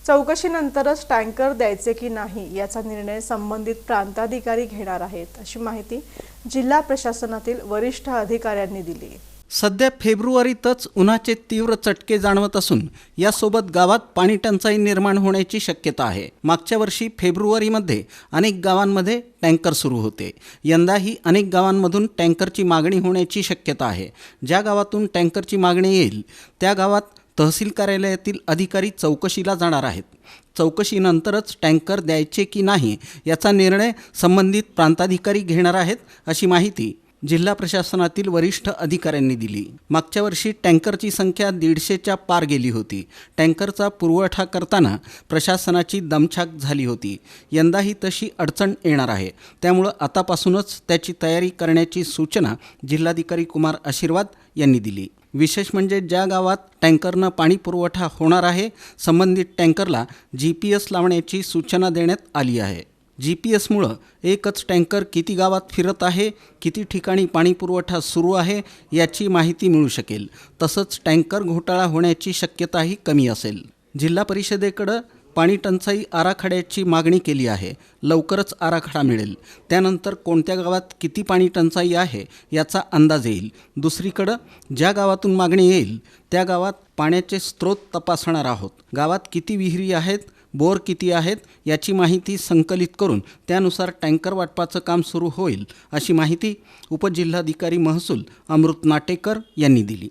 चौकशीनंतरच tanker द्यायचे की नाही याचा निर्णय संबंधित प्रांताधिकारी घेणार आहेत, अशी माहिती जिल्हा प्रशासनातील वरिष्ठ अधिकाऱ्यांनी दिली। सध्या फेब्रुवारीतच उन्हाचे तीव्र चटके जाणवत असून यासोबत गावात पाणी टंचाई निर्माण होण्याची शक्यता आहे। मागच्या वर्षी फेब्रुवारीमध्ये अनेक गावांमध्ये टँकर सुरू होते। यंदाही अनेक गावांमधून टँकरची मागणी होण्याची शक्यता आहे। ज्या गावातून टँकरची मागणी येईल त्या गावात तहसील कार्यालयातील अधिकारी चौकशीला जाणार आहेत। चौकशीनंतरच टँकर द्यायचे की नाही याचा निर्णय संबंधित प्रांताधिकारी घेणार आहेत, अशी माहिती जिल्हा प्रशासनातील वरिष्ठ अधिकाऱ्यांनी दिली। मागच्या वर्षी टँकरची संख्या 150च्या पार गेली होती। टँकरचा पुरवठा करताना प्रशासनाची दमछाक झाली होती। यंदाही तशी अडचण येणार आहे, त्यामुळे आतापासूनच त्याची तयारी करण्याची सूचना जिल्हाधिकारी कुमार आशीर्वाद यांनी दिली। विशेष म्हणजे ज्या गावात टँकरनं पाणी पुरवठा होणार आहे, संबंधित टँकरला GPS लावण्याची सूचना देण्यात आली आहे। GPS-मुळं एकच टँकर किती गावात फिरत आहे, किती ठिकाणी पाणी पुरवठा सुरू आहे याची माहिती मिळू शकेल। तसंच टँकर घोटाळा होण्याची शक्यताही कमी असेल। जिल्हा परिषदेकडे पाणी टंचाई आराखड्याची मागणी केली आहे। लवकरच आराखडा मिळेल, त्यानंतर कोणत्या गावात किती पाणी टंचाई आहे याचा अंदाज येईल। दुसरीकडे ज्या गावातून मागणी येईल त्या गावात पाण्याचे स्रोत तपासणार आहोत। गावात किती विहिरी आहेत, बोर किती आहेत याची माहिती संकलित करून त्यानुसार टँकर वाटपाचं काम सुरू होईल, अशी माहिती उपजिल्हाधिकारी महसूल अमृत नाटेकर यांनी दिली।